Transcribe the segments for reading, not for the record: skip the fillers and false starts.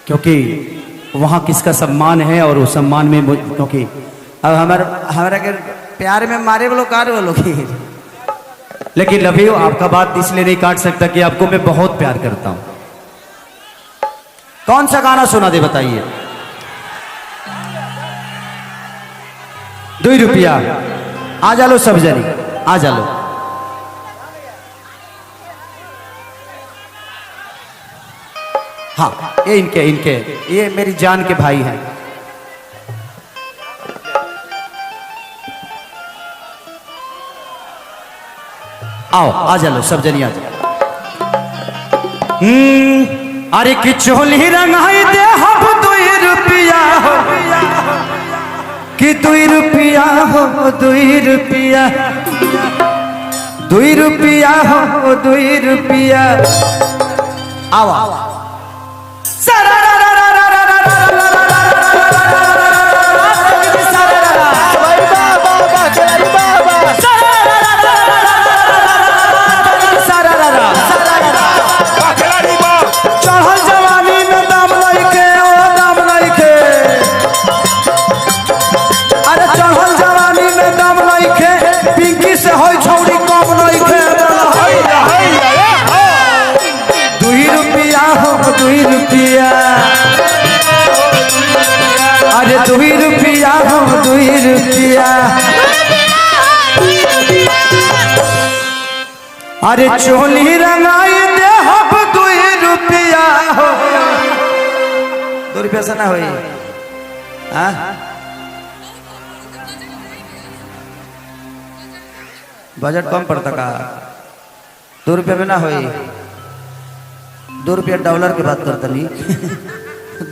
क्योंकि वहाँ किसका सम्मान है और उस सम्मान में क्योंकि अब हमारा के प्यार में मारे वो लोग कार वो लोग, लेकिन लव यू आपका बात इसलिए नहीं काट सकता कि आपको मैं बहुत प्यार करता हूं। कौन सा गाना सुना दे बताइए। 2 रुपया आ जा लो सब जनी, आ जा लो। हाँ ये इनके ये मेरी जान के भाई हैं। आओ आ जा लो सब जनी आ जाओ। अरे कि चोली रंगाई दे हम 2 रुपया हो कि 2 रुपया हो 2 रुपया 2 रुपया हो 2 रुपया। आओ अरे 2 रुपया हो 2 रुपया। अरे चोली रंगाई दे हम 2 रुपया हो। 2 रुपया से ना होई बजट कम पड़ता का। 2 रुपया में ना होई। 2 रुपया डॉलर की बात करता नहीं।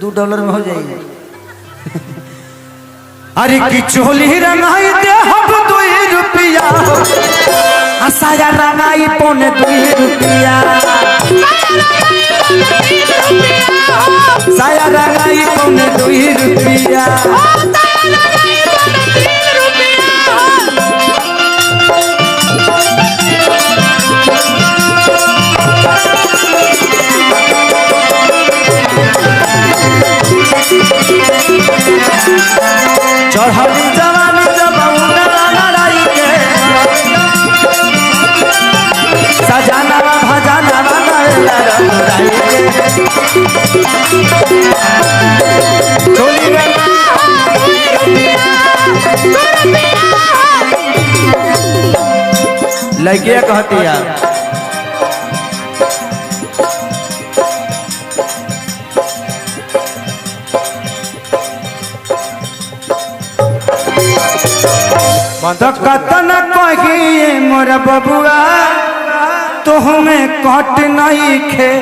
2 डॉलर में हो जाएगी। अरे की चोली रंगाई दे हम 2 रुपया साया रंगाई 2.25 रुपया साया रंगाई 2.25 रुपया। चढ़ली जवानी जब लड़ाई के सजाना भजाना लड़ाई लड़किया कहती है तो कतन कहिए मोर बबुआ तो हमें कट नहीं खे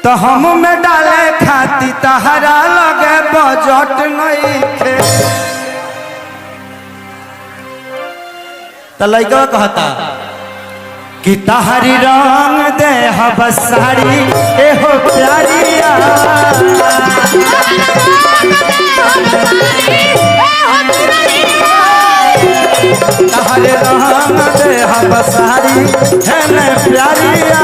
तो हम में डाले खाती तहरा लगे बजट नहीं खे। तो लड़का कहता कि तहरी रंग दे हब साड़ी एहो प्यारिया तहरे रंग दे हम सारी है न प्यारिया।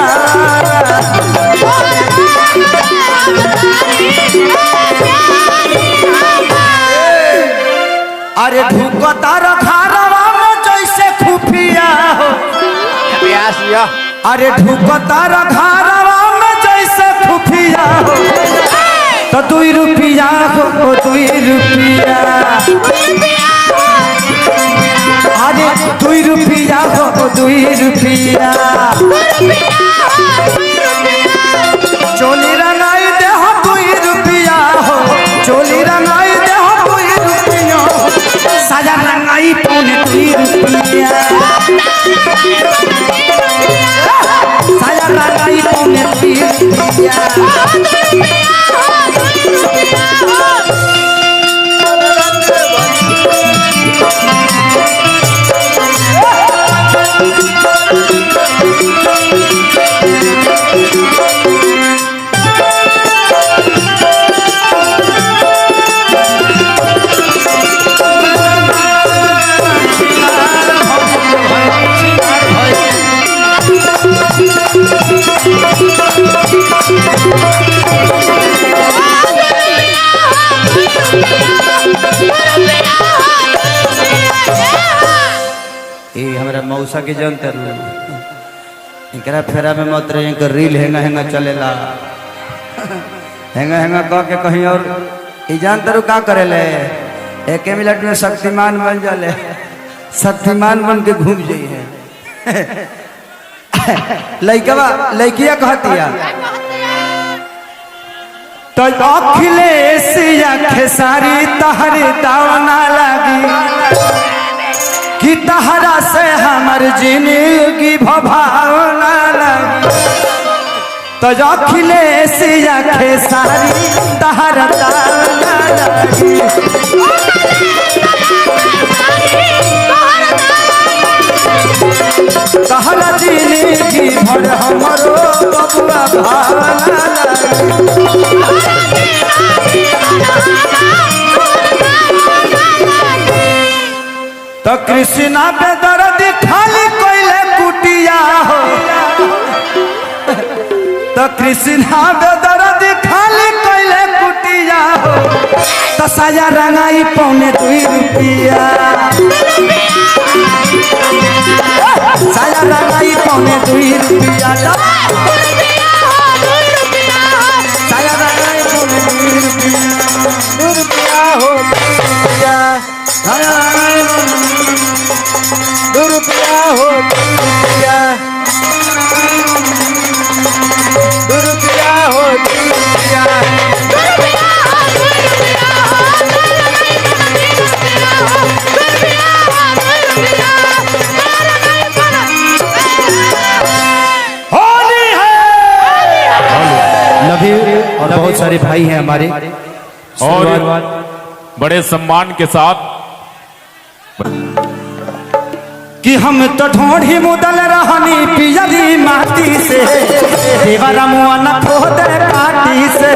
अरे ढुकता रखारवा में जैसे खुफिया हो। अरे ढुकता रखारवा में जैसे खुफिया हो। तो 2 रुपया हो 2 रुपया। अरे 2 रुपया हो 2 रुपया। चोली रंगाई दे हो 2 रुपया हो चोली रंगाई दे हो 2 रुपया। साजा रंगाई 2.25 रुपया साजा रंगाई 2.25 रुपया। मौसा की जानते इनकरा फेरा में मत रहे इनका रील हैंगा हैंगा चलेला हैंगा हैंगा कह के कहीं और ई जानते रू का करेले एक मिनट में शक्तिमान बन जाले शक्तिमान बन के घूम जाइए लइकवा लइकिया कहतिया तो अखिलेश या खेसारी तहरी दावना लगी कि तहरा से हमर जिंदगी भावना लगी तो अखिलेश या खेसारी तहरा दावना लगी तहरा जिंदगी भर हमरो बबुआ भावना तो कृष्णा पे दर्द खाली कोइले कुटिया हो तो कृष्णा पे दर्द खाली कोइले कुटिया हो तो साया रंगाई पौने 2 रुपया साया रंगाई पौने 2 रुपया साया रंगाई पौने 2 रुपया हो 2 रुपया साया रंगाई 2 रुपया हो 2 रुपया 2 रुपया हो 2 रुपया होली है लव यू। और बहुत सारे भाई हैं हमारे और बड़े सम्मान के साथ कि हम तो ढोढ़ी मुदल रहनी पियरी माटी से देवरा मुआ न खोद काटी से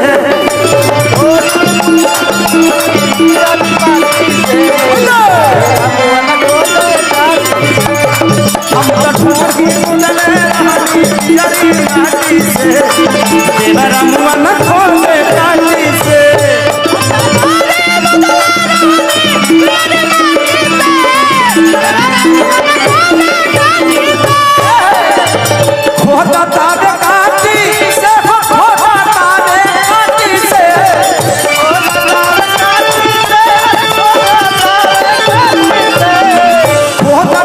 हम तो ढोढ़ी मुदल रहनी पियरी माटी से देवरा मुआ न खोद काटी से खोदा तारे काटी से खोदा तारे काटी से खोदा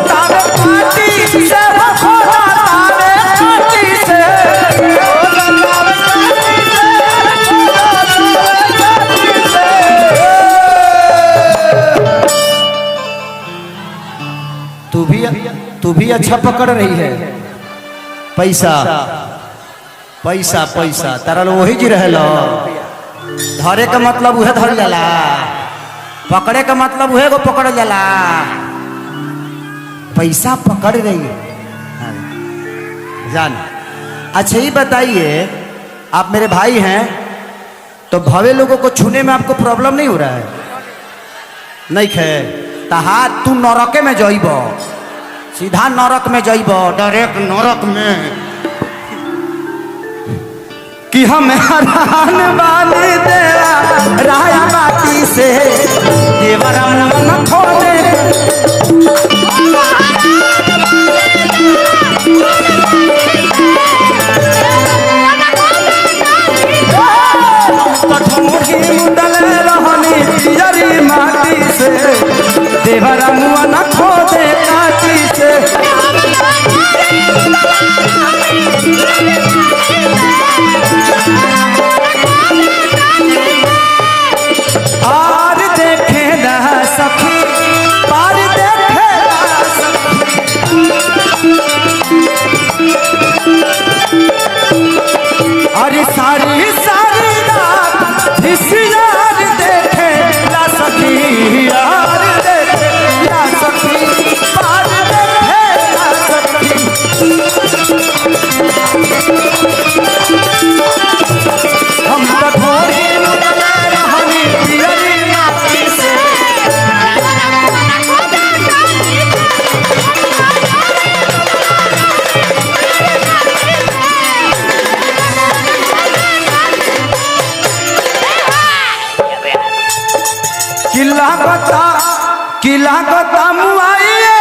तारे काटी से खोदा तारे काटी से तू भी अच्छा पकड़ रही है पैसा पैसा पैसा तारा लो वही जी रहे लो धरे का मतलब उहे धर जाला पकड़े का मतलब उहे को पकड़ जाला पैसा पकड़ रही है जान। अच्छा ही बताइए आप मेरे भाई हैं तो भवे लोगों को छूने में आपको प्रॉब्लम नहीं हो रहा है नहीं खे तहार तू नरके में जइब सीधा नरक में जइब डायरेक्ट नरक में कि हम हरान वाली देवा राया बाती से देवरा मन खोले मुदल रहनी पियरी माटी से देवरा मुआ न खोदे काटी से आर देखे न सखी पार देखे न सखी अरे सारी सारी रात यार देखे ला सखी यार देखे ला सखी पार देखे ला सखी हम तो घोड़ी रहनी पियरी माटी से किला गता मुआइए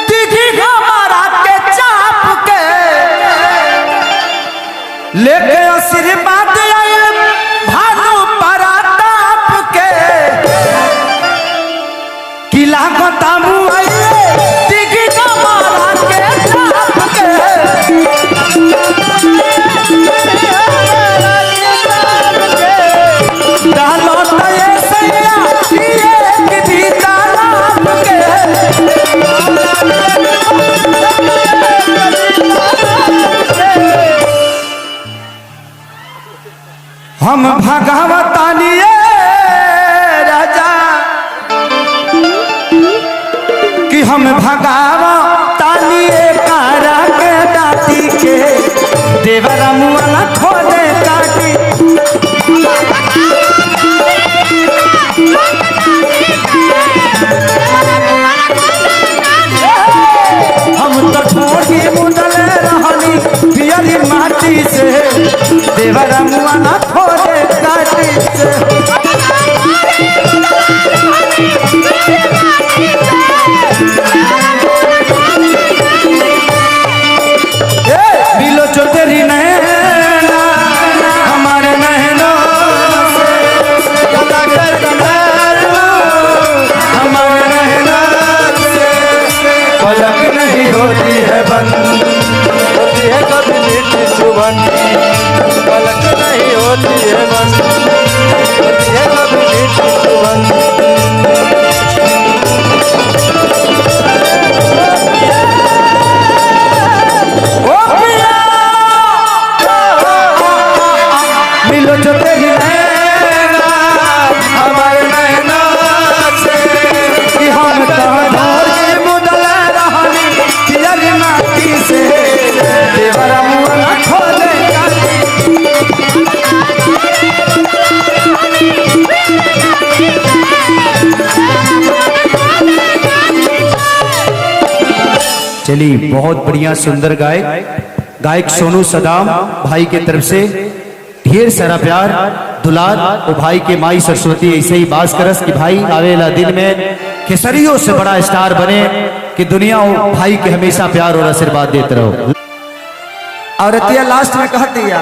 दिखी लेके आशीर्वाद आए भानु पराताप के किला गोतामू आए दिगिना मारा के ताप के डालो तये सैया ये कि तालाब के हम भगवतानिए राजा कि हम भगवतानिए कारा के दाती के देवरा मुआला खोले काटी हम तो ठोड़ी मुंडले रहनी पियरी माटी से देवरा मुआला खोले काटी से मिलो जो तेरी नैना हमारे नैनों से कला कर हमारे नैनों से पलक नहीं होती है बंद होती है कभी मीठी चुभन पलक नहीं होती है बंद होती है कभी मीठी चुभन ओ पिया मिलो जो तेरी नैना हमारे नैनों से कि हम तो ढोल मुदला रहनी पियरी माटी से देवरा मुआला खोले काटी चलिए बहुत बढ़िया सुंदर गायक सोनू सदाम भाई के तरफ से ढेर सारा प्यार दुलार और भाई के माई सरस्वती ऐसे ही बास करस कि भाई आवेला दिन में केसरियों से बड़ा स्टार बने कि दुनिया भाई के हमेशा प्यार और आशीर्वाद देते रहो। और अतिया लास्ट में कह दिया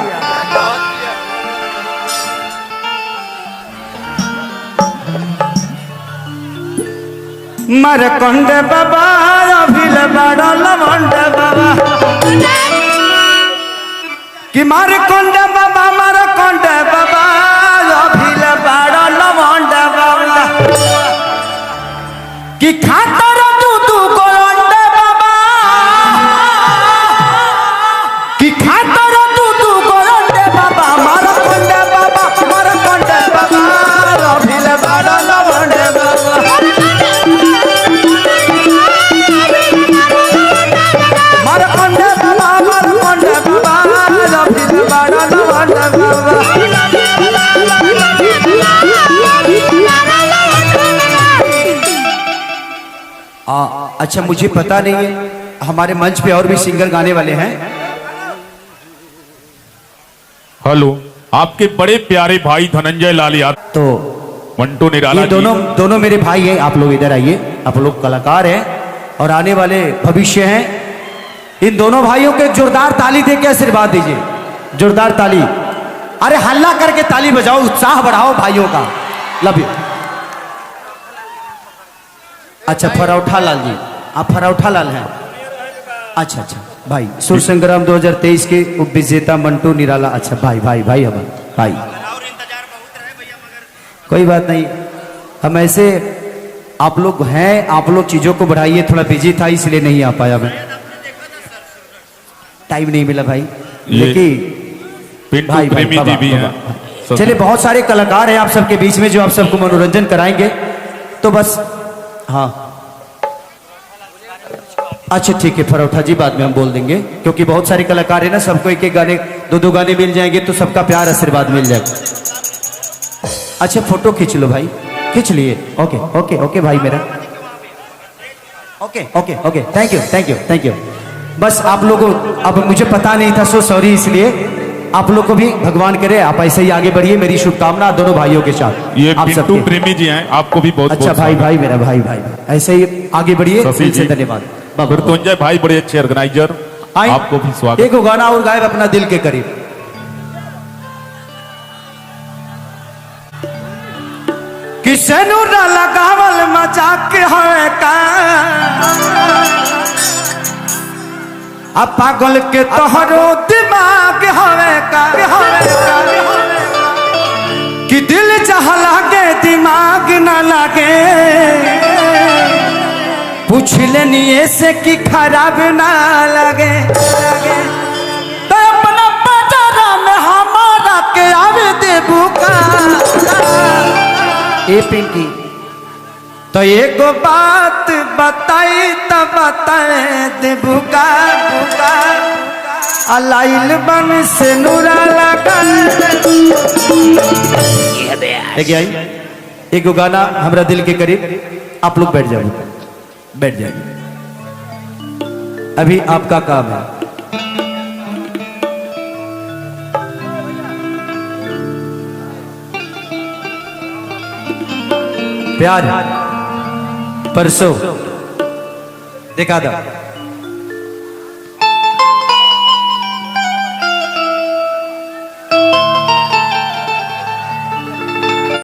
मरकंड बाबा अभिल बड़ा लवंड बाबा कि मरकंड बाबा अभिल बड़ा लवंड बाबा कि खातर तू गोरंड बाबा कि खातर तू गोरंड बाबा मरकंड बाबा अभिल बड़ा लवंड बाबा अच्छा मुझे पता नहीं है हमारे मंच पे और भी सिंगर गाने वाले हैं। हेलो, आपके बड़े प्यारे भाई धनंजय लाल यादव तो मंटू निराला ये दोनों मेरे भाई हैं। आप लोग इधर आइए, आप लोग कलाकार हैं और आने वाले भविष्य हैं। इन दोनों भाइयों के जोरदार ताली दे के आशीर्वाद दीजिए, जोरदार ताली। अरे हल्ला करके ताली बजाओ, उत्साह बढ़ाओ भाइयों का। Love you. अच्छा फरौठा लाल जी, आप फरौठा लाल हैं। अच्छा भाई सुर संग्राम 2023 के उप विजेता मंटू निराला। अच्छा भाई हमारे भाई, कोई बात नहीं, हम ऐसे आप लोग हैं, आप लोग चीजों को बढ़ाइए। थोड़ा बिजी था इसलिए नहीं आ पाया, मैं टाइम नहीं मिला भाई। लेकिन भाई प्रेमी जी भी हैं। चलिए बहुत सारे कलाकार हैं आप सबके बीच में जो आप सबको मनोरंजन कराएंगे। तो बस हाँ अच्छा ठीक है, फरौठा जी बाद में हम बोल देंगे, क्योंकि बहुत सारे कलाकार हैं ना, सबको एक एक गाने दो गाने मिल जाएंगे तो सबका प्यार आशीर्वाद मिल जाएगा। अच्छा फोटो खींच लो भाई, खींच लिए। ओके ओके ओके भाई मेरा, ओके ओके ओके, थैंक यू। बस आप लोगों, अब मुझे पता नहीं था, सो सॉरी। इसलिए आप लोग को भी भगवान करे आप ऐसे ही आगे बढ़िए। मेरी शुभकामना दोनों भाइयों के साथ। ये आप पिंटू प्रेमी जी हैं, आपको भी बहुत अच्छा भाई मेरा भाई ऐसे ही आगे बढ़िए। धन्यवाद। मृत्युंजय भाई बड़े अच्छे ऑर्गेनाइजर, आपको भी स्वागत। एक गाना और गायब अपना दिल के करीब। किसे नूरा लगावल मजाक है का आ पागल के तोहरो दिमाग हवे का कि दिल जहाँ लागे दिमाग ना लागे पूछ लेनी ऐसे कि खराब ना लगे तो अपना बाजारा में हमारा के आवे देबू का ए पिंकी तो एगो बात बताई तो बताए देबू का अलाइल बन से नूरा लगा देखिए आई एगो गाना हमरा दिल के करीब आप लोग बैठ जाइए अभी आपका काम है प्यार परसों देखा था